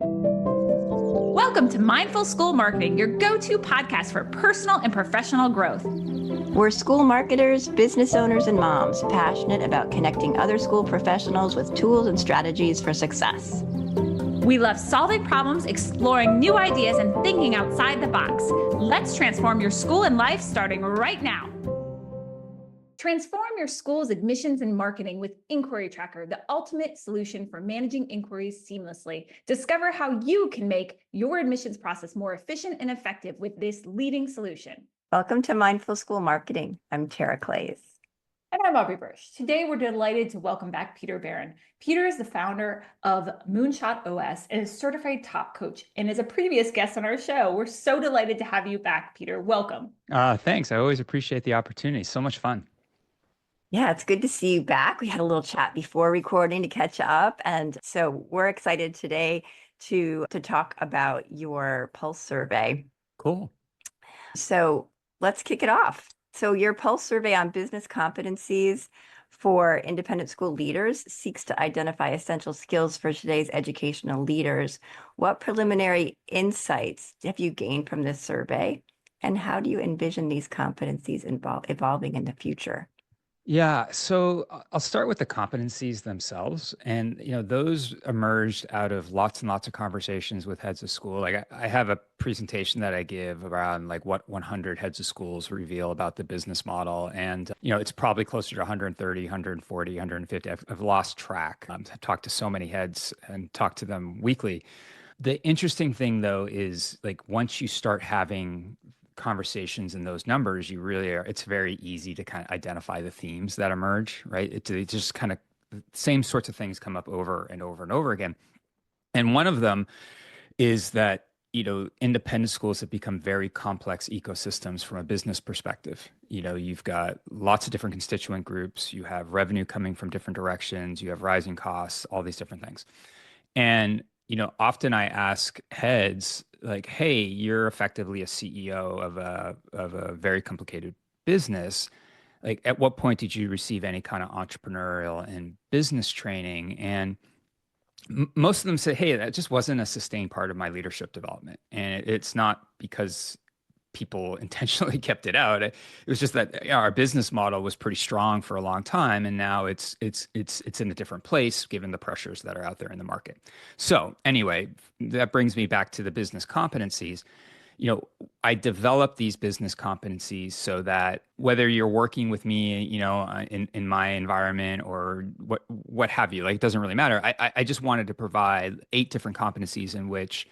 Welcome to Mindful School Marketing, your go-to podcast for personal and professional growth. We're school marketers, business owners, and moms passionate about connecting other school professionals with tools and strategies for success. We love solving problems, exploring new ideas, and thinking outside the box. Let's transform your school and life starting right now. Transform your school's admissions and marketing with Inquiry Tracker, the ultimate solution for managing inquiries seamlessly. Discover how you can make your admissions process more efficient and effective with this leading solution. Welcome to Mindful School Marketing. I'm Tara Clays. And I'm Aubrey Bursch. Today, we're delighted to welcome back Peter Barron. Peter is the founder of Moonshot OS and is a certified top coach and is a previous guest on our show. We're so delighted to have you back, Peter. Welcome. Thanks. I always appreciate the opportunity. So much fun. Yeah, it's good to see you back. We had a little chat before recording to catch up. And so we're excited today to talk about your Pulse survey. Cool. So let's kick it off. So your Pulse survey on business competencies for independent school leaders seeks to identify essential skills for today's educational leaders. What preliminary insights have you gained from this survey? And how do you envision these competencies evolving in the future? Yeah, so I'll start with the competencies themselves. And, those emerged out of lots and lots of conversations with heads of school. Like I have a presentation that I give around like what 100 heads of schools reveal about the business model. And, it's probably closer to 130, 140, 150. I've lost track. I've talked to so many heads and talked to them weekly. The interesting thing, though, is like once you start having conversations in those numbers, it's very easy to kind of identify the themes that emerge, right? It just kind of the same sorts of things come up over and over and over again. And one of them is that, independent schools have become very complex ecosystems from a business perspective. You've got lots of different constituent groups, you have revenue coming from different directions, you have rising costs, all these different things. And often I ask heads like, hey, you're effectively a CEO of a very complicated business. Like, at what point did you receive any kind of entrepreneurial and business training? And most of them say, hey, that just wasn't a sustained part of my leadership development. And it's not because people intentionally kept it out. It was just that our business model was pretty strong for a long time, and now it's in a different place given the pressures that are out there in the market. So anyway, that brings me back to the business competencies. I developed these business competencies so that whether you're working with me, in my environment or what have you, like it doesn't really matter. I just wanted to provide 8 different competencies in which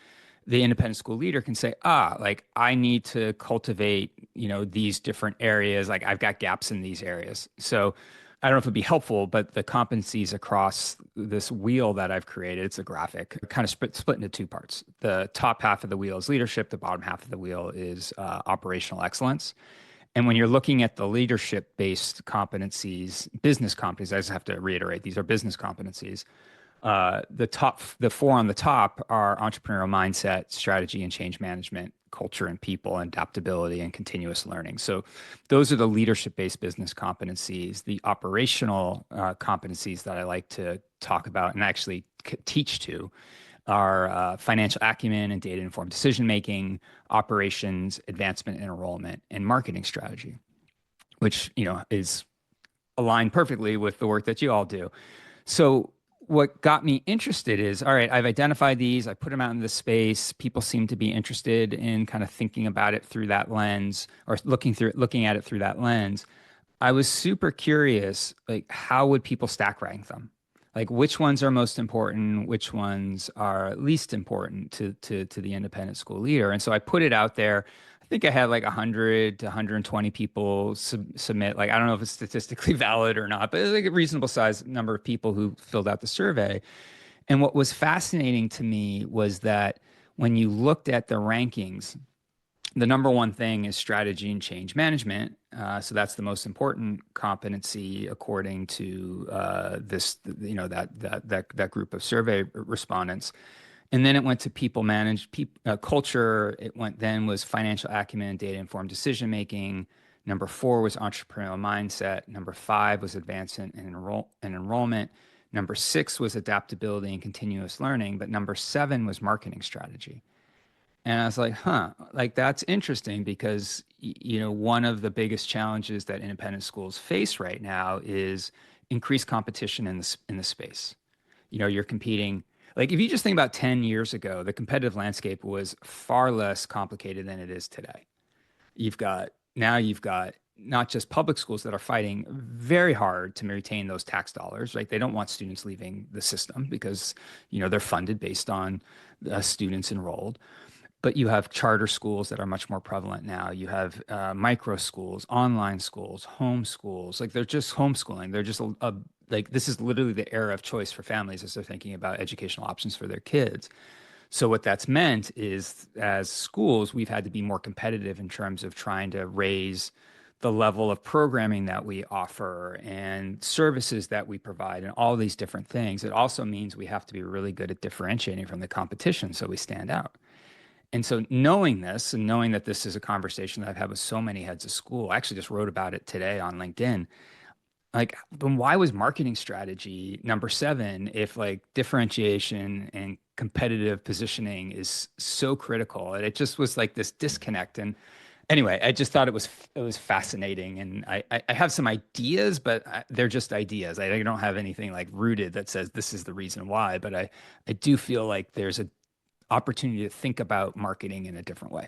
the independent school leader can say, like I need to cultivate, these different areas. Like I've got gaps in these areas. So I don't know if it'd be helpful, but the competencies across this wheel that I've created, it's a graphic, kind of split into 2 parts. The top half of the wheel is leadership. The bottom half of the wheel is operational excellence. And when you're looking at the leadership-based competencies, business competencies, I just have to reiterate, these are business competencies. The 4 on the top are entrepreneurial mindset, strategy and change management, culture and people, and adaptability and continuous learning. So those are the leadership-based business competencies. The operational competencies that I like to talk about and actually teach to are financial acumen and data-informed decision-making, operations, advancement and enrollment, and marketing strategy, which, is aligned perfectly with the work that you all do. So what got me interested is, all right, I've identified these, I put them out in the space. People seem to be interested in kind of thinking about it through that lens or looking at it through that lens. I was super curious, like, how would people stack rank them? Like, which ones are most important? Which ones are least important to the independent school leader? And so I put it out there. I think I had like 100 to 120 people submit. Like, I don't know if it's statistically valid or not, but it's like a reasonable size number of people who filled out the survey. And what was fascinating to me was that when you looked at the rankings, the number one thing is strategy and change management. So that's the most important competency according to that group of survey respondents. And then it went to culture. Then was financial acumen and data informed decision making. Number 4 was entrepreneurial mindset. Number 5 was advancement and enrollment. Number 6 was adaptability and continuous learning. But number 7 was marketing strategy. And I was like, huh, like that's interesting because, one of the biggest challenges that independent schools face right now is increased competition in the space. You're competing. Like if you just think about 10 years ago, the competitive landscape was far less complicated than it is today. You've got not just public schools that are fighting very hard to retain those tax dollars, right? They don't want students leaving the system because, they're funded based on students enrolled. But you have charter schools that are much more prevalent now. You have micro schools, online schools, home schools. Like they're just homeschooling. They're just like this is literally the era of choice for families as they're thinking about educational options for their kids. So what that's meant is, as schools, we've had to be more competitive in terms of trying to raise the level of programming that we offer and services that we provide and all these different things. It also means we have to be really good at differentiating from the competition so we stand out. And so knowing this and knowing that this is a conversation that I've had with so many heads of school, I actually just wrote about it today on LinkedIn. Like, then why was marketing strategy number 7 if like differentiation and competitive positioning is so critical? And it just was like this disconnect. And anyway, I just thought it was fascinating. And I have some ideas, but they're just ideas. I don't have anything like rooted that says this is the reason why. But I do feel like there's a opportunity to think about marketing in a different way.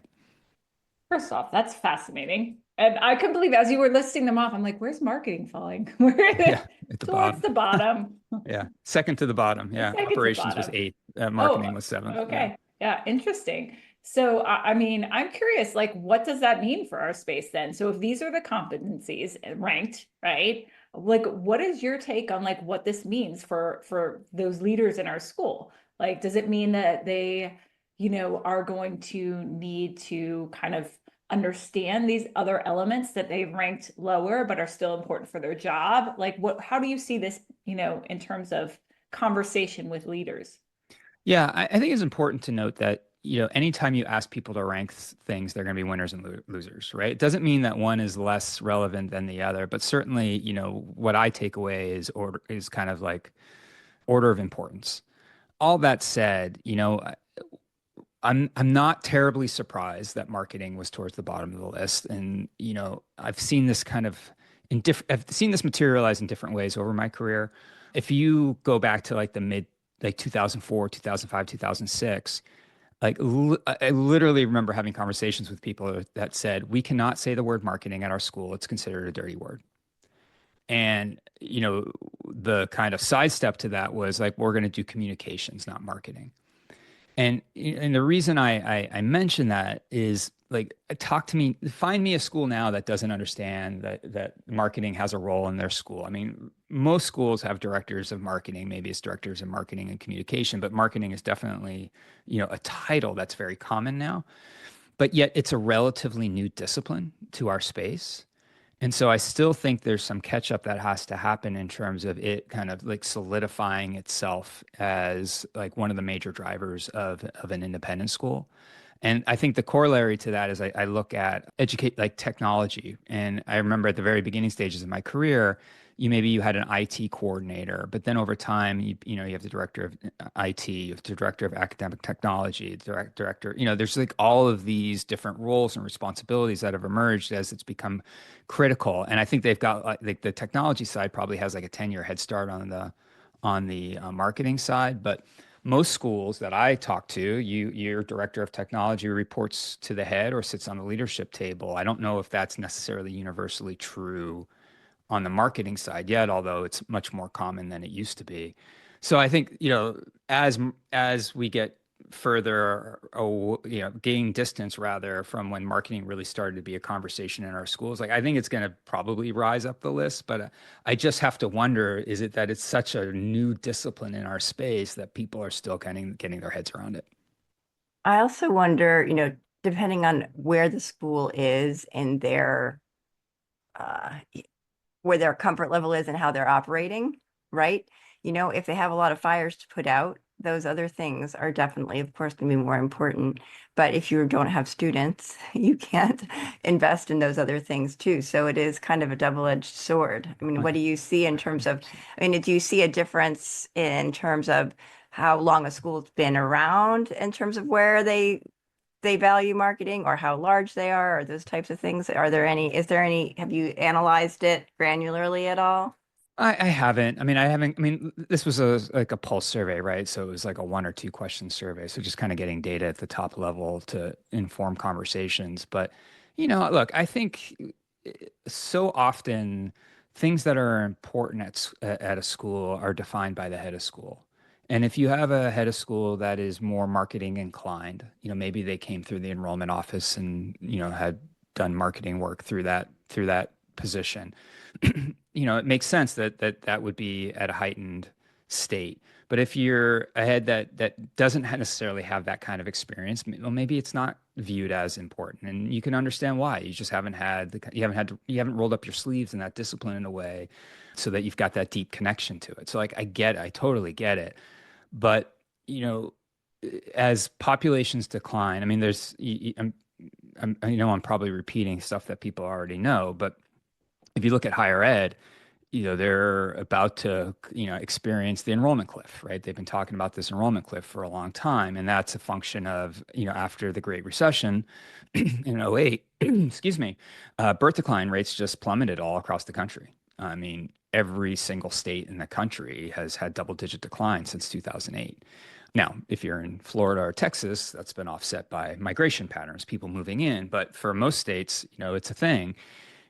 First off, that's fascinating. And I couldn't believe as you were listing them off, I'm like, where's marketing falling? Where Yeah, at the towards bottom. the bottom. Yeah, second to the bottom. Yeah, Second to the operations was bottom. 8th, Oh, marketing was 7th. Yeah. okay. Yeah, interesting. So, I mean, I'm curious, like, what does that mean for our space then? So if these are the competencies ranked, right? Like, what is your take on like what this means for those leaders in our school? Like, does it mean that they, are going to need to kind of understand these other elements that they've ranked lower but are still important for their job? Like, how do you see this, in terms of conversation with leaders? Yeah, I think it's important to note that, anytime you ask people to rank things, they're going to be winners and losers, right? It doesn't mean that one is less relevant than the other, but certainly, what I take away is kind of like order of importance. All that said, I'm not terribly surprised that marketing was towards the bottom of the list. And, I've seen this kind of I've seen this materialize in different ways over my career. If you go back to like the mid, like 2004, 2005, 2006, like I literally remember having conversations with people that said, we cannot say the word marketing at our school. It's considered a dirty word. And, the kind of sidestep to that was like, we're going to do communications, not marketing. And the reason I mention that is like talk to me, find me a school now that doesn't understand that marketing has a role in their school. I mean, most schools have directors of marketing, maybe it's directors of marketing and communication, but marketing is definitely, a title that's very common now. But yet it's a relatively new discipline to our space. And so I still think there's some catch up that has to happen in terms of it kind of like solidifying itself as like one of the major drivers of an independent school. And I think the corollary to that is I look at educate like technology. And I remember at the very beginning stages of my career, you had an IT coordinator, but then over time, you have the director of IT, you have the director of academic technology, director, there's like all of these different roles and responsibilities that have emerged as it's become critical. And I think they've got like the technology side probably has like a 10-year head start on the marketing side, but most schools that I talk to, your director of technology reports to the head or sits on the leadership table. I don't know if that's necessarily universally true on the marketing side yet, although it's much more common than it used to be. So I think, as we get further, gain distance rather from when marketing really started to be a conversation in our schools, like I think it's going to probably rise up the list, but I just have to wonder, is it that it's such a new discipline in our space that people are still getting their heads around it? I also wonder, depending on where the school is and uh, where their comfort level is and how they're operating, right? If they have a lot of fires to put out, those other things are definitely, of course, going to be more important. But if you don't have students, you can't invest in those other things too. So it is kind of a double-edged sword. I mean, what do you see in terms of, 100%. I mean, do you see a difference in terms of how long a school's been around in terms of where they value marketing or how large they are or those types of things? Is there any, have you analyzed it granularly at all? I haven't. I haven't. This was like a pulse survey, right? So it was like a one or two question survey. So just kind of getting data at the top level to inform conversations. But, look, I think so often things that are important at a school are defined by the head of school. And if you have a head of school that is more marketing inclined, maybe they came through the enrollment office and, had done marketing work through that position. It makes sense that would be at a heightened state. But if you're a head that doesn't necessarily have that kind of experience, well, maybe it's not viewed as important, and you can understand why. You just you haven't rolled up your sleeves in that discipline in a way, so that you've got that deep connection to it. So like I totally get it. But you know, as populations decline, there's I'm probably repeating stuff that people already know, but if you look at higher ed, they're about to, experience the enrollment cliff, right? They've been talking about this enrollment cliff for a long time, and that's a function of, after the Great Recession in '08, excuse me, birth decline rates just plummeted all across the country. Every single state in the country has had double-digit decline since 2008. Now, if you're in Florida or Texas, that's been offset by migration patterns, people moving in. But for most states, it's a thing.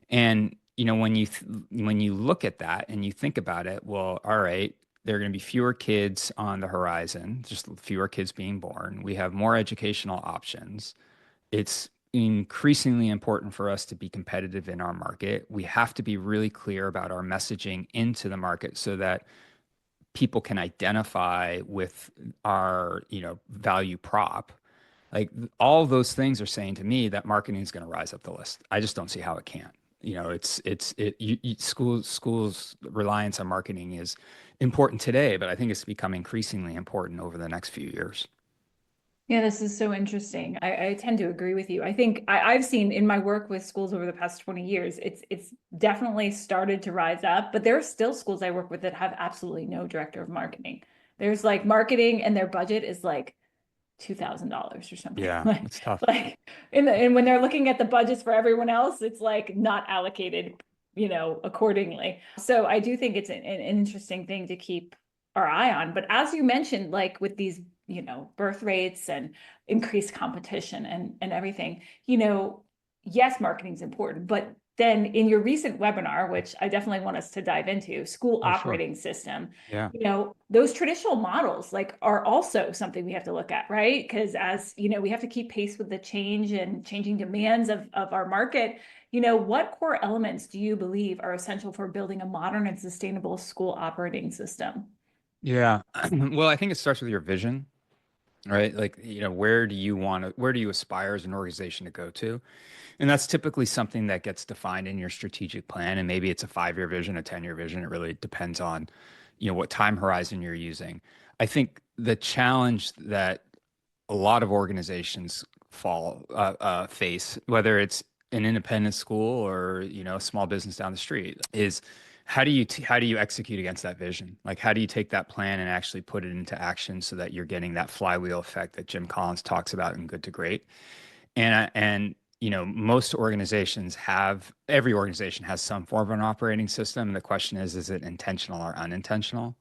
And when you look at that and you think about it, well, all right, there are going to be fewer kids on the horizon, just fewer kids being born. We have more educational options. It's increasingly important for us to be competitive in our market. We have to be really clear about our messaging into the market so that people can identify with our, value prop. Like all those things are saying to me that marketing is going to rise up the list. I just don't see how it can't. Schools reliance on marketing is important today, but I think it's become increasingly important over the next few years. Yeah, this is so interesting. I tend to agree with you. I think I've seen in my work with schools over the past 20 years, it's definitely started to rise up, but there are still schools I work with that have absolutely no director of marketing. There's like marketing and their budget is like $2,000 or something. Yeah, Like, it's tough. like and when they're looking at the budgets for everyone else, it's like not allocated, accordingly. So I do think it's an interesting thing to keep our eye on. But as you mentioned, like with these, birth rates and increased competition and everything, yes, marketing is important, but then in your recent webinar, which I definitely want us to dive into, school Oh, sure. operating system, Yeah. those traditional models like are also something we have to look at, right? Because as we have to keep pace with the change and changing demands of our market. What core elements do you believe are essential for building a modern and sustainable school operating system? Yeah. Well, I think it starts with your vision, right? Like, where do you aspire as an organization to go to? And that's typically something that gets defined in your strategic plan. And maybe it's a 5-year vision, a 10-year vision. It really depends on, what time horizon you're using. I think the challenge that a lot of organizations face, whether it's an independent school or, a small business down the street, is how do you execute against that vision? Like, how do you take that plan and actually put it into action so that you're getting that flywheel effect that Jim Collins talks about in Good to Great? And every organization has some form of an operating system. And the question is it intentional or unintentional?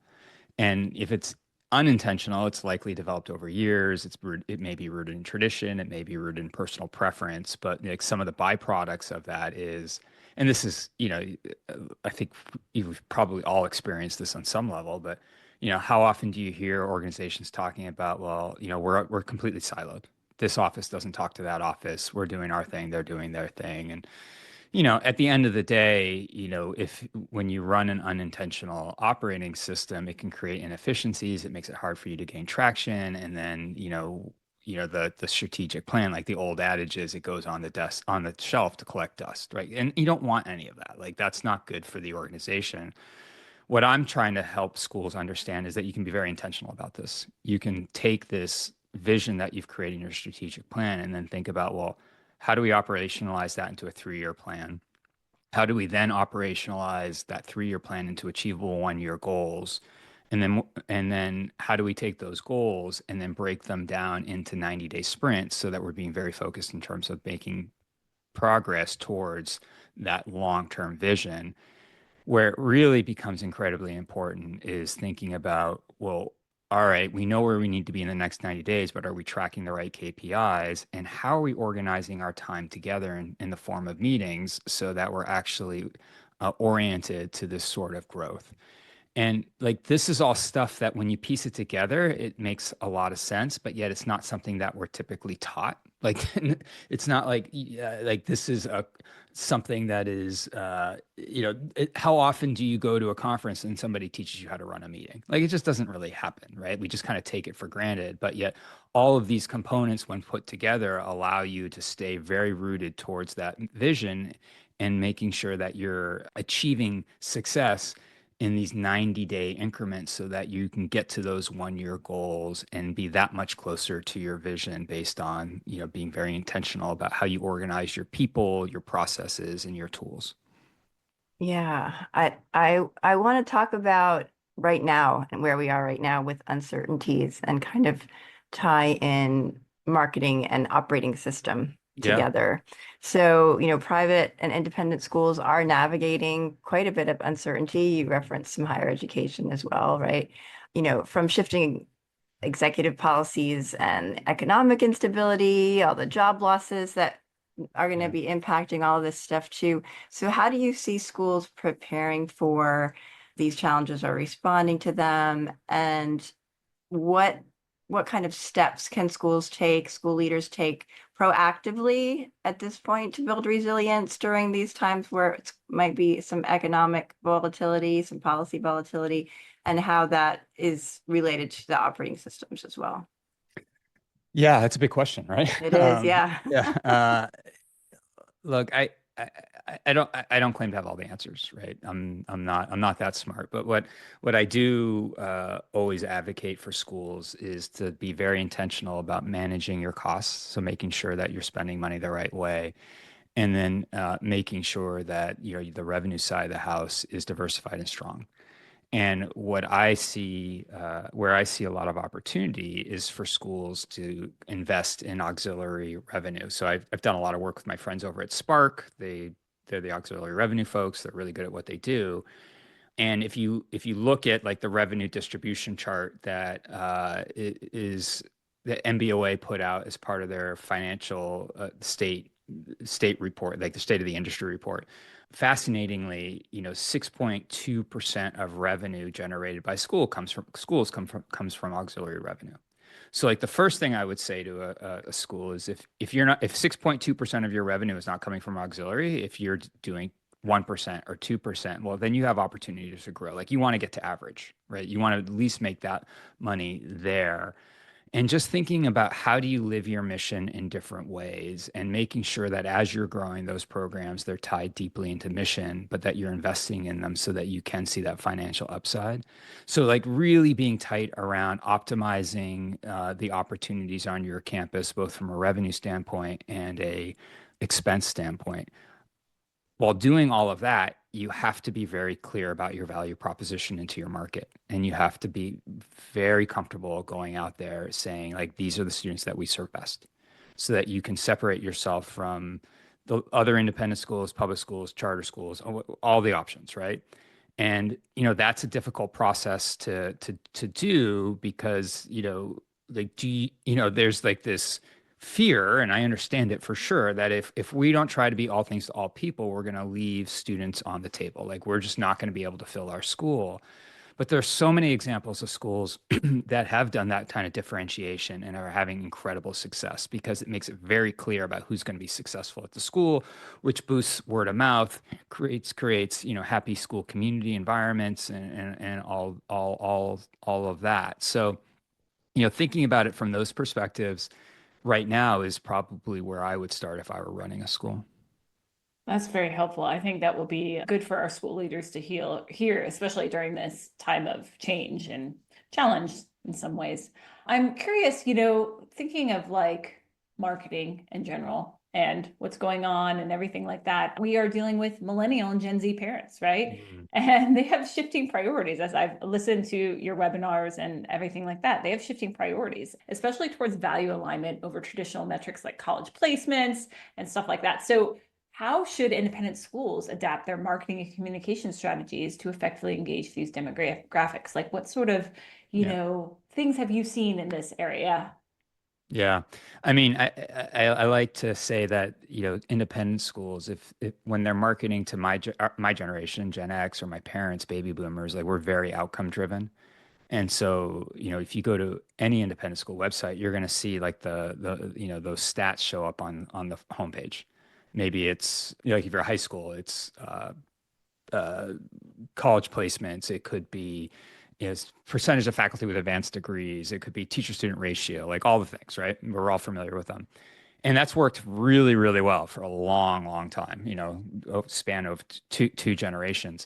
And if it's unintentional, it's likely developed over years. It may be rooted in tradition. It may be rooted in personal preference. But like some of the byproducts of that is, and this is, I think you've probably all experienced this on some level, but how often do you hear organizations talking about, well, we're completely siloed. This office doesn't talk to that office. We're doing our thing. They're doing their thing. And at the end of the day, if when you run an unintentional operating system, it can create inefficiencies. It makes it hard for you to gain traction. And then, the strategic plan, like the old adage is, it goes on the desk, on the shelf to collect dust, right? And you don't want any of that. Like that's not good for the organization. what I'm trying to help schools understand is that you can be very intentional about this. You can take this vision that you've created in your strategic plan and then think about, well, how do we operationalize that into a 3-year plan? How do we then operationalize that 3-year plan into achievable 1-year goals? And then how do we take those goals and then break them down into 90-day sprints so that we're being very focused in terms of making progress towards that long-term vision? Where it really becomes incredibly important is thinking about, well, all right, we know where we need to be in the next 90 days, but are we tracking the right KPIs? And how are we organizing our time together in the form of meetings so that we're actually oriented to this sort of growth? And like this is all stuff that when you piece it together, it makes a lot of sense, but yet it's not something that we're typically taught. Like it's not like this is a something that is how often do you go to a conference and somebody teaches you how to run a meeting? Like it just doesn't really happen, right? We just kind of take it for granted, but yet all of these components when put together allow you to stay very rooted towards that vision and making sure that you're achieving success in these 90-day increments so that you can get to those 1-year goals and be that much closer to your vision based on, being very intentional about how you organize your people, your processes, and your tools. Yeah, I want to talk about right now and where we are right now with uncertainties and kind of tie in marketing and operating system Yeah. together. So, private and independent schools are navigating quite a bit of uncertainty. You referenced some higher education as well, right? From shifting executive policies and economic instability, all the job losses that are going to Yeah. be impacting all of this stuff too. So how do you see schools preparing for these challenges or responding to them? And what what kind of steps can school leaders take proactively at this point to build resilience during these times where it might be some economic volatility, some policy volatility, and how that is related to the operating systems as well? Yeah, that's a big question, right? It is, yeah. Yeah. Look, I, I don't claim to have all the answers, right? I'm not that smart. But what I do always advocate for schools is to be very intentional about managing your costs. So making sure that you're spending money the right way, and then making sure that the revenue side of the house is diversified and strong. And what I see, where I see a lot of opportunity is for schools to invest in auxiliary revenue. So I've done a lot of work with my friends over at Spark. They're the auxiliary revenue folks. They're really good at what they do. And if you look at like the revenue distribution chart that is that MBOA put out as part of their financial state report, like the state of the industry report. Fascinatingly, 6.2% of revenue generated by schools comes from auxiliary revenue. So like the first thing I would say to a school is if 6.2% of your revenue is not coming from auxiliary, if you're doing 1% or 2%, well, then you have opportunities to grow. Like you want to get to average, right? You want to at least make that money there. And just thinking about how do you live your mission in different ways and making sure that as you're growing those programs, they're tied deeply into mission, but that you're investing in them so that you can see that financial upside. So like really being tight around optimizing the opportunities on your campus, both from a revenue standpoint and a expense standpoint. While doing all of that, you have to be very clear about your value proposition into your market. And you have to be very comfortable going out there saying, like, these are the students that we serve best, so that you can separate yourself from the other independent schools, public schools, charter schools, all the options, right? And, that's a difficult process to do because, like, there's like this fear, and I understand it for sure, that if we don't try to be all things to all people, we're going to leave students on the table. Like we're just not going to be able to fill our school. But there's so many examples of schools that have done that kind of differentiation and are having incredible success because it makes it very clear about who's going to be successful at the school, which boosts word of mouth, creates happy school community environments and all of that. So thinking about it from those perspectives right now is probably where I would start if I were running a school. That's very helpful. I think that will be good for our school leaders to hear, especially during this time of change and challenge in some ways. I'm curious, thinking of like marketing in general and what's going on and everything like that. We are dealing with millennial and Gen Z parents, right? Mm. And they have shifting priorities. As I've listened to your webinars and everything like that, they have shifting priorities, especially towards value alignment over traditional metrics like college placements and stuff like that. So how should independent schools adapt their marketing and communication strategies to effectively engage these demographics? Like what sort of, Yeah. things have you seen in this area? Yeah. I mean, I like to say that, independent schools, if when they're marketing to my generation, Gen X, or my parents, baby boomers, like we're very outcome driven. And so, if you go to any independent school website, you're going to see like those stats show up on the homepage. Maybe it's, like if you're a high school, it's uh, college placements. It could be percentage of faculty with advanced degrees. It could be teacher student ratio, like all the things, right? We're all familiar with them. And that's worked really, really well for a long, long time, span of two generations.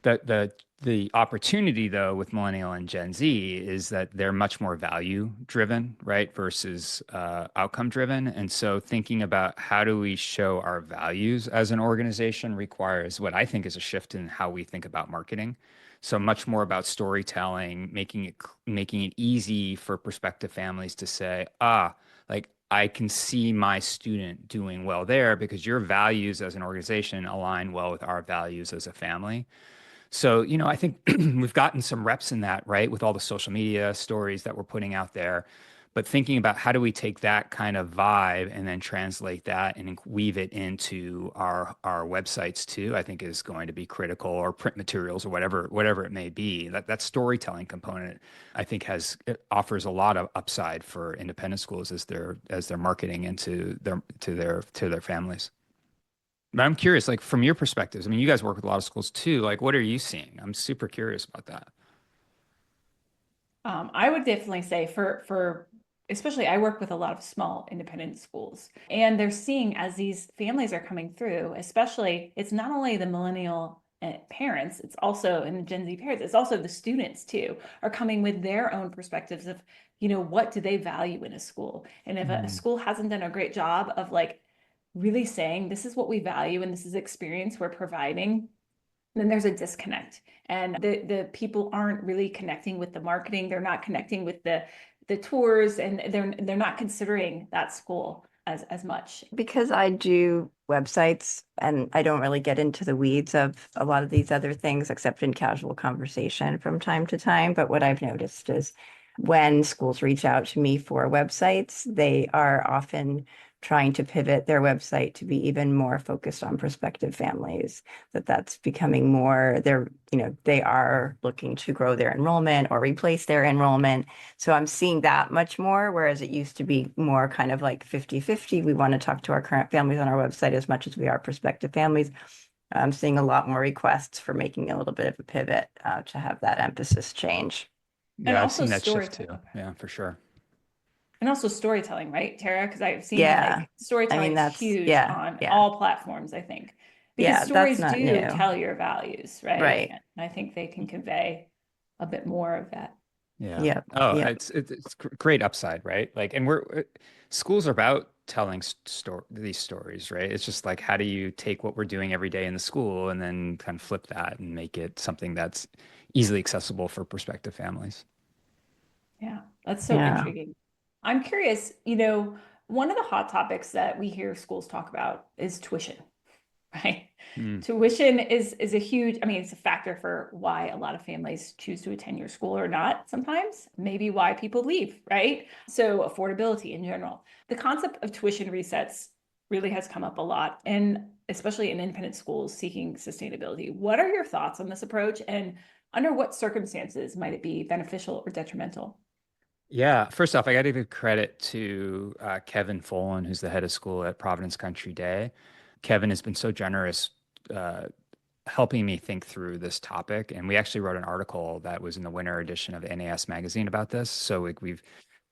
The opportunity though with millennial and Gen Z is that they're much more value driven, right, versus outcome driven. And so thinking about how do we show our values as an organization requires what I think is a shift in how we think about marketing. So much more about storytelling, making it easy for prospective families to say, like I can see my student doing well there because your values as an organization align well with our values as a family. So, I think we've gotten some reps in that, right, with all the social media stories that we're putting out there. But thinking about how do we take that kind of vibe and then translate that and weave it into our websites too, I think is going to be critical, or print materials or whatever it may be. That storytelling component, I think, it offers a lot of upside for independent schools as they're marketing into their families. But I'm curious, like from your perspectives, I mean, you guys work with a lot of schools too. Like, what are you seeing? I'm super curious about that. I would definitely say for especially I work with a lot of small independent schools, and they're seeing as these families are coming through, especially it's not only the millennial parents, it's also and the Gen Z parents, it's also the students too are coming with their own perspectives of, what do they value in a school? And if a Mm. school hasn't done a great job of like really saying this is what we value and this is experience we're providing, then there's a disconnect, and the people aren't really connecting with the marketing, they're not connecting with the tours, and they're not considering that school as much. Because I do websites and I don't really get into the weeds of a lot of these other things except in casual conversation from time to time. But what I've noticed is when schools reach out to me for websites, they are often trying to pivot their website to be even more focused on prospective families, that's becoming more, they are looking to grow their enrollment or replace their enrollment. So I'm seeing that much more, whereas it used to be more kind of like 50-50. We want to talk to our current families on our website as much as we are prospective families. I'm seeing a lot more requests for making a little bit of a pivot to have that emphasis change. And Yeah, I've also seen that shift too. storytelling. Yeah, for sure. And also storytelling, right, Tara? Because I've seen Yeah. like I storytelling mean, is that's, huge yeah, on yeah, all platforms, I think, because yeah, that's stories not do new. tell your values, right? Right. And I think they can convey a bit more of that. Yeah. Yep. Oh, Yep. it's great upside, right? Like, and schools are about telling these stories, right? It's just like, how do you take what we're doing every day in the school and then kind of flip that and make it something that's easily accessible for prospective families? Yeah, that's so Yeah. intriguing. I'm curious, one of the hot topics that we hear schools talk about is tuition, right? Mm. Tuition is a huge, I mean, it's a factor for why a lot of families choose to attend your school or not sometimes, maybe why people leave, right? So affordability in general. The concept of tuition resets really has come up a lot, and especially in independent schools seeking sustainability. What are your thoughts on this approach, and under what circumstances might it be beneficial or detrimental? Yeah, first off, I got to give credit to Kevin Folan, who's the head of school at Providence Country Day. Kevin has been so generous uh, helping me think through this topic. And we actually wrote an article that was in the winter edition of NAS magazine about this. So we've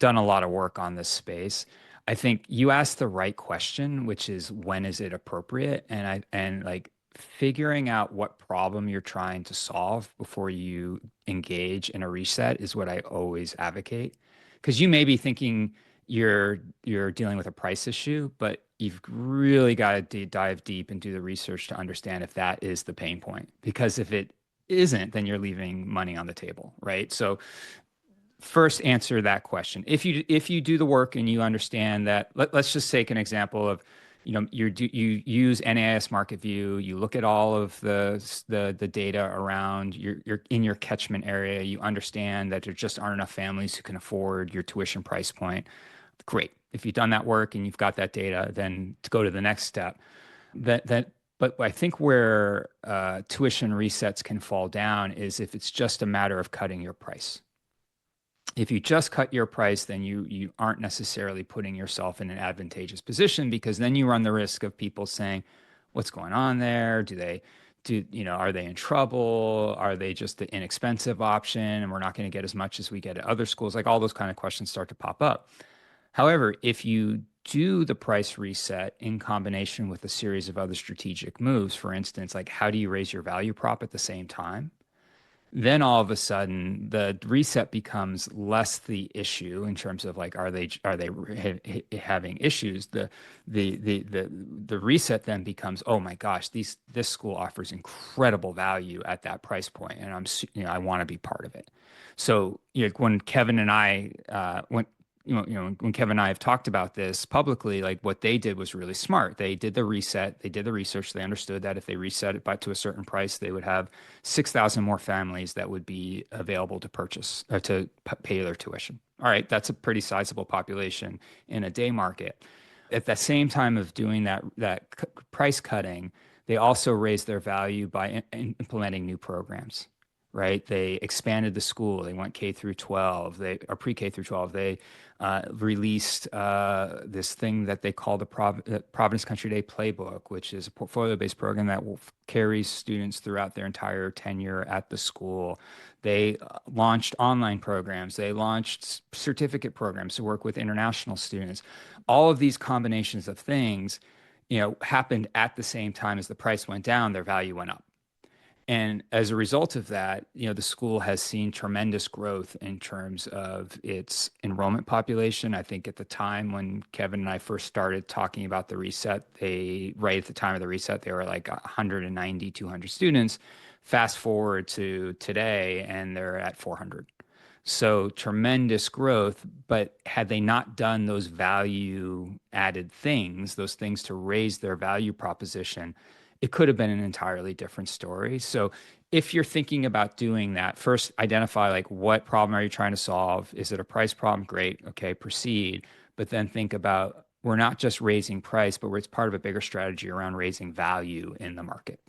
done a lot of work on this space. I think you asked the right question, which is when is it appropriate? And like figuring out what problem you're trying to solve before you engage in a reset is what I always advocate. Because you may be thinking you're dealing with a price issue, but you've really got to dive deep and do the research to understand if that is the pain point. Because if it isn't, then you're leaving money on the table, right? So first answer that question. If you do the work and you understand that, let's just take an example of, you use NAIS Market View, you look at all of the data around you're in your catchment area, you understand that there just aren't enough families who can afford your tuition price point. Great. If you've done that work and you've got that data, then to go to the next step. But I think where tuition resets can fall down is if it's just a matter of cutting your price. If you just cut your price, then you aren't necessarily putting yourself in an advantageous position, because then you run the risk of people saying, what's going on there? Are they in trouble? Are they just the inexpensive option and we're not going to get as much as we get at other schools? Like all those kind of questions start to pop up. However, if you do the price reset in combination with a series of other strategic moves, for instance, like how do you raise your value prop at the same time? Then all of a sudden the reset becomes less the issue in terms of like are they having issues. The reset then becomes, oh my gosh, this school offers incredible value at that price point, and I want to be part of it. So when Kevin and I when Kevin and I have talked about this publicly, like what they did was really smart. They did the reset, they did the research, they understood that if they reset it to a certain price, they would have 6,000 more families that would be available to purchase or to pay their tuition. All right, that's a pretty sizable population in a day market. At the same time of doing that price cutting, they also raised their value by implementing new programs. Right? They expanded the school. They went K through 12. They are pre-K through 12. They released this thing that they call the Providence Country Day Playbook, which is a portfolio-based program that will carry students throughout their entire tenure at the school. They launched online programs. They launched certificate programs to work with international students. All of these combinations of things, happened at the same time as the price went down, their value went up. And as a result of that, the school has seen tremendous growth in terms of its enrollment population. I think at the time when Kevin and I first started talking about the reset, right at the time of the reset, they were like 190, 200 students. Fast forward to today, and they're at 400. So tremendous growth, but had they not done those value added things, those things to raise their value proposition, it could have been an entirely different story. So if you're thinking about doing that, first identify like what problem are you trying to solve? Is it a price problem? Great. Okay, proceed. But then think about, we're not just raising price, but it's part of a bigger strategy around raising value in the market.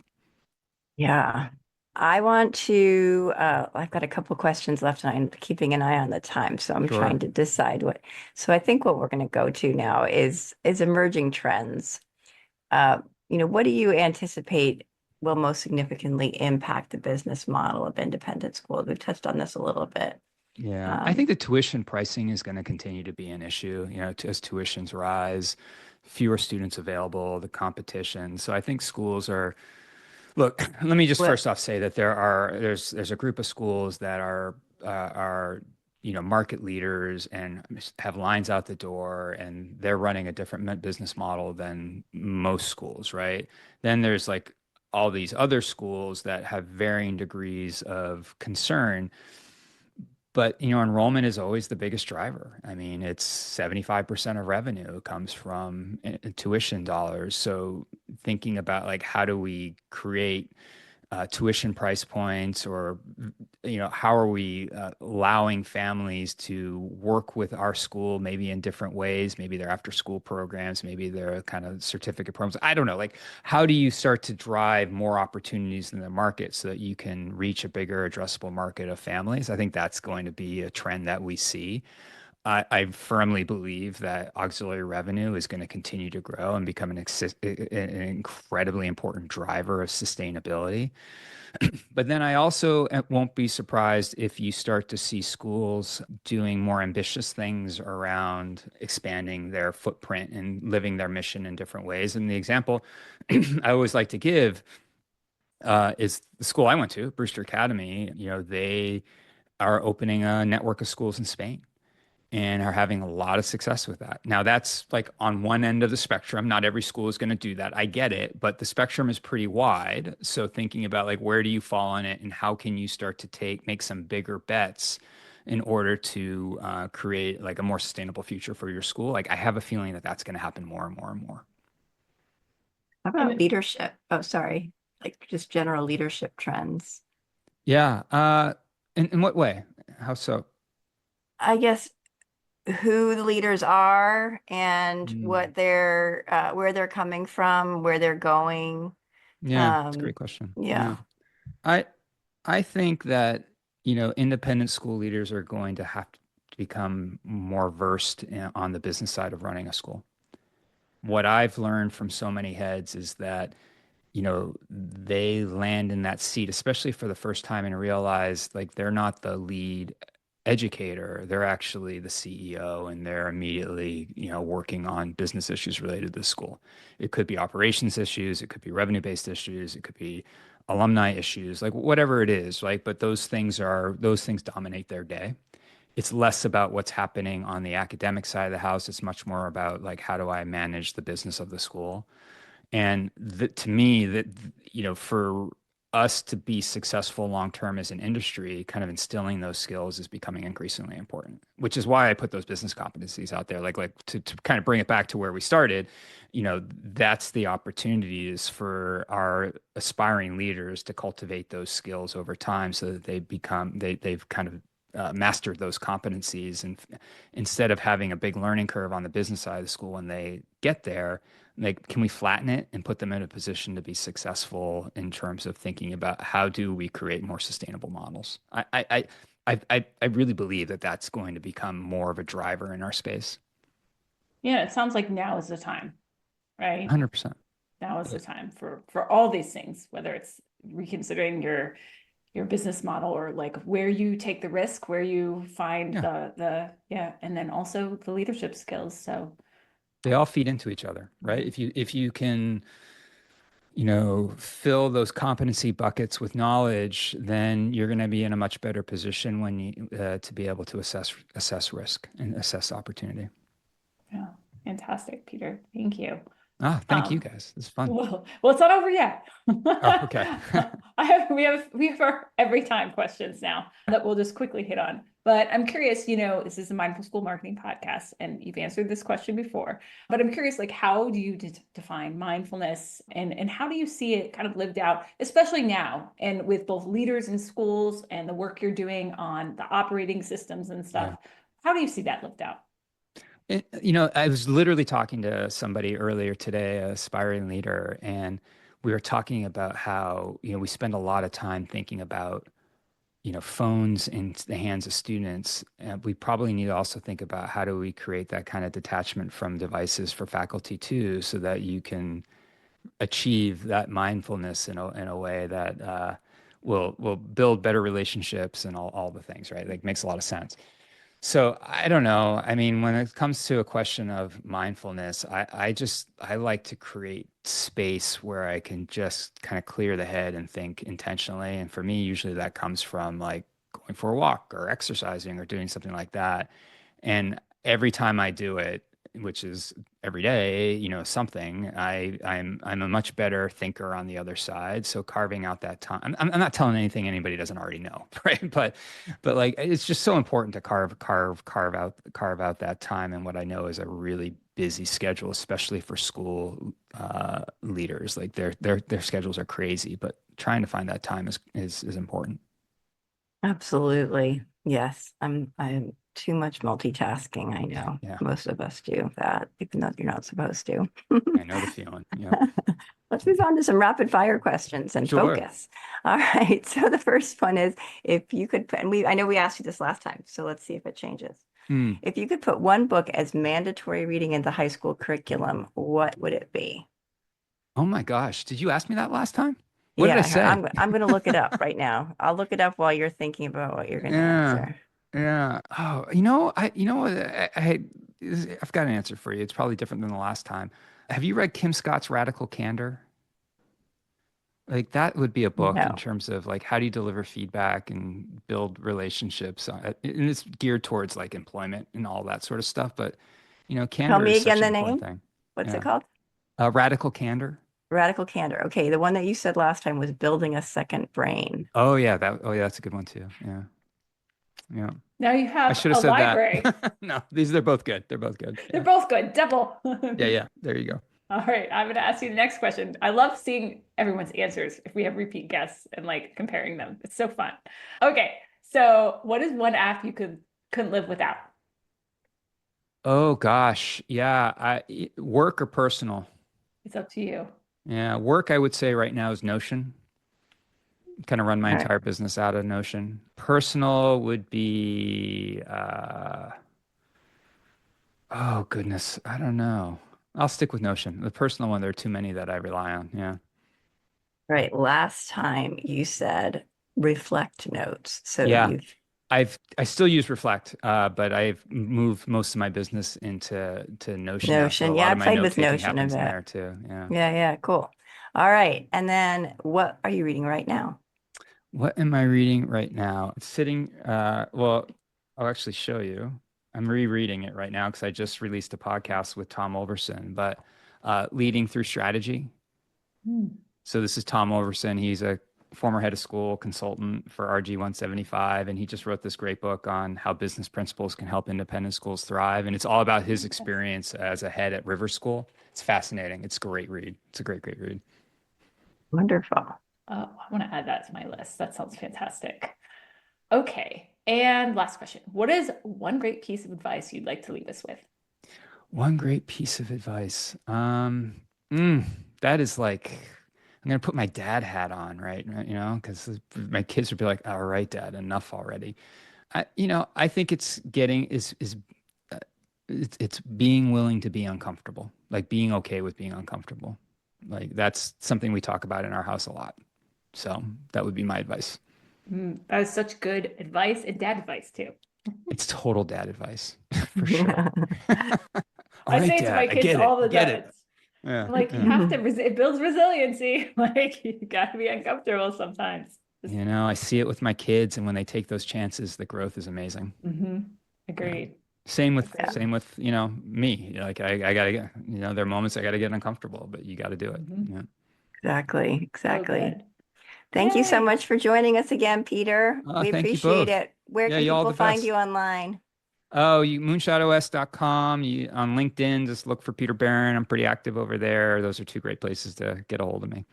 Yeah. I want to, I've got a couple questions left and I'm keeping an eye on the time. So I'm Sure. trying to decide so I think what we're going to go to now is emerging trends. What do you anticipate will most significantly impact the business model of independent schools? We've touched on this a little bit. Yeah, I think the tuition pricing is going to continue to be an issue, as tuitions rise, fewer students available, the competition. So I think schools are, look, let me just Well, first off say that there's a group of schools that are market leaders and have lines out the door, and they're running a different business model than most schools, right? Then there's like all these other schools that have varying degrees of concern. But enrollment is always the biggest driver. I mean, it's 75% of revenue comes from tuition dollars. So thinking about like how do we create tuition price points, or how are we allowing families to work with our school maybe in different ways? Maybe they're after school programs, maybe they're kind of certificate programs. I don't know. Like, how do you start to drive more opportunities in the market so that you can reach a bigger addressable market of families? I think that's going to be a trend that we see. I firmly believe that auxiliary revenue is going to continue to grow and become an incredibly important driver of sustainability. But then I also won't be surprised if you start to see schools doing more ambitious things around expanding their footprint and living their mission in different ways. And the example I always like to give is the school I went to, Brewster Academy. They are opening a network of schools in Spain and are having a lot of success with that. Now, that's like on one end of the spectrum. Not every school is going to do that. I get it, but the spectrum is pretty wide. So thinking about like where do you fall on it and how can you start to make some bigger bets in order to create like a more sustainable future for your school. Like I have a feeling that that's going to happen more and more and more. How about leadership? Oh, sorry. Like just general leadership trends. Yeah. In what way? How so? I guess who the leaders are and Mm, what they're where they're coming from, where they're going. yeah, it's a great question. Yeah. Yeah. I I think that, independent school leaders are going to have to become more versed on the business side of running a school. What I've learned from so many heads is that, they land in that seat, especially for the first time, and realize like they're not the lead educator. They're actually the CEO, and they're immediately, working on business issues related to the school. It could be operations issues, it could be revenue-based issues, it could be alumni issues, like whatever it is, right? But those things dominate their day. It's less about what's happening on the academic side of the house. It's much more about like how do I manage the business of the school. And to me, that for us to be successful long term as an industry, kind of instilling those skills is becoming increasingly important. Which is why I put those business competencies out there, like to kind of bring it back to where we started. That's the opportunity is for our aspiring leaders to cultivate those skills over time, so that they've kind of mastered those competencies, and instead of having a big learning curve on the business side of the school when they get there, like can we flatten it and put them in a position to be successful in terms of thinking about how do we create more sustainable models. I really believe that that's going to become more of a driver in our space. Yeah, it sounds like now is the time, right? 100%. Now is the time for all these things, whether it's reconsidering your business model or like where you take the risk, where you find Yeah. and then also the leadership skills. So They all feed into each other, right? If you can, fill those competency buckets with knowledge, then you're going to be in a much better position when you to be able to assess risk and assess opportunity. yeah, fantastic, Peter. Thank you. Thank you guys. It's fun. Well, it's not over yet. Oh, okay. We have our every time questions now that we'll just quickly hit on. But I'm curious, this is a Mindful School Marketing podcast, and you've answered this question before. But I'm curious, like, how do you define mindfulness, and how do you see it kind of lived out, especially now, and with both leaders in schools and the work you're doing on the operating systems and stuff? Yeah. How do you see that lived out? I was literally talking to somebody earlier today, a aspiring leader, and we were talking about how, we spend a lot of time thinking about, phones in the hands of students. And we probably need to also think about how do we create that kind of detachment from devices for faculty too, so that you can achieve that mindfulness in a way that will build better relationships and all the things, right? Like makes a lot of sense. So I don't know. I mean, when it comes to a question of mindfulness, I like to create space where I can just kind of clear the head and think intentionally. And for me, usually that comes from like going for a walk or exercising or doing something like that. And every time I do it, which is every day, something, I'm a much better thinker on the other side. So carving out that time, I'm not telling anything anybody doesn't already know, right? But like it's just so important to carve out that time and what I know is a really busy schedule, especially for school leaders. Like their schedules are crazy, but trying to find that time is important. Absolutely. Yes. I'm too much multitasking. I know Yeah, most of us do that, even though you're not supposed to. I know the feeling. Yeah, Let's move on to some rapid fire questions and sure. focus. All right. So the first one is if you could, and I know we asked you this last time, so let's see if it changes. Mm. If you could put one book as mandatory reading in the high school curriculum, what would it be? Oh my gosh. Did you ask me that last time? What did I Yeah, say? I'm going to look it up right now. I'll look it up while you're thinking about what you're going to Yeah. answer. Yeah. Oh, you know what? I've got an answer for you. It's probably different than the last time. Have you read Kim Scott's Radical Candor? Like that would be a book in No. terms of like how do you deliver feedback and build relationships. And it's geared towards like employment and all that sort of stuff. But Tell candor me is again such an the important name. thing. What's it Yeah. called? Radical Candor. Radical Candor. Okay, the one that you said last time was building a second brain. Oh yeah, that's a good one too. Yeah. Yeah. Now you I have should a have said library. that. No, they're both good. They're both good. They're Yeah. both good. Double. Yeah, yeah. There you go. All right, I'm going to ask you the next question. I love seeing everyone's answers if we have repeat guests and like comparing them. It's so fun. Okay, so what is one app you couldn't live without? Oh gosh. Yeah. Work or personal? It's up to you. Yeah. Work, I would say right now is Notion. Kind of run my All right. entire business out of Notion. Personal would be, oh goodness, I don't know. I'll stick with Notion. The personal one, there are too many that I rely on. Yeah. Right. Last time you said reflect notes. So Yeah. you've I still use Reflect, but I've moved most of my business into Notion now. So a Notion. lot Yeah, I of my played note with taking Notion a happens in bit. there too. Yeah. Yeah, yeah, cool. All right. And then what are you reading right now? What am I reading right now? It's sitting, well, I'll actually show you. I'm rereading it right now because I just released a podcast with Tom Overson, but Leading Through Strategy. Hmm. So this is Tom Overson. He's a former head of school consultant for RG 175, and he just wrote this great book on how business principles can help independent schools thrive. And it's all about his experience as a head at River School. It's fascinating. It's a great read. It's a great read. Wonderful. Oh, I want to add that to my list. That sounds fantastic. Okay, and last question. What is one great piece of advice you'd like to leave us with? One great piece of advice. That is like, I'm gonna put my dad hat on, right? Because my kids would be like, "All right, Dad, enough already." I think it's uh, it's being willing to be uncomfortable, like being okay with being uncomfortable. Like that's something we talk about in our house a lot. So that would be my advice. That is such good advice and dad advice too. It's total dad advice for sure. All I right, say it to my Dad, I kids get all the it. I get time. it. Yeah. I'm like, you Yeah. have to, it builds resiliency. Like, you got to be uncomfortable sometimes. I see it with my kids, and when they take those chances, the growth is amazing. Agreed. Same with Yeah. me. Like I gotta get, there are moments I gotta get uncomfortable, but you gotta do it. Yeah. Exactly. So Exactly. good. Thank you so Yay. much for joining us again, Peter. We Thank you appreciate both. it. Where Yeah, can you all people the find best. you online? Oh, moonshotos.com. You on LinkedIn, just look for Peter Barron. I'm pretty active over there. Those are two great places to get a hold of me.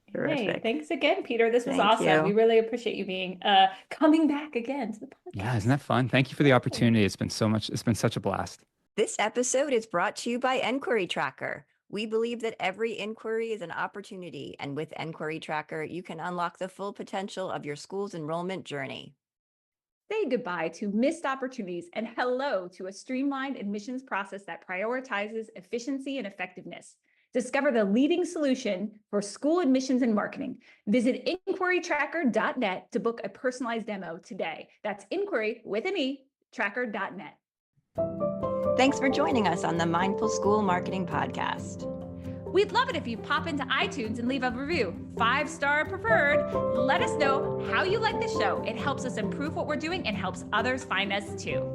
Hey, Terrific. thanks again, Peter. This was Thank awesome. you. We really appreciate you being coming back again to the podcast. Yeah, isn't that fun? Thank you for the opportunity. It's been such a blast. This episode is brought to you by Enquiry Tracker. We believe that every inquiry is an opportunity, and with Enquiry Tracker, you can unlock the full potential of your school's enrollment journey. Say goodbye to missed opportunities and hello to a streamlined admissions process that prioritizes efficiency and effectiveness. Discover the leading solution for school admissions and marketing. Visit inquirytracker.net to book a personalized demo today. That's inquiry with an E, tracker.net. Thanks for joining us on the Mindful School Marketing Podcast. We'd love it if you pop into iTunes and leave a review, 5-star preferred. Let us know how you like the show. It helps us improve what we're doing and helps others find us too.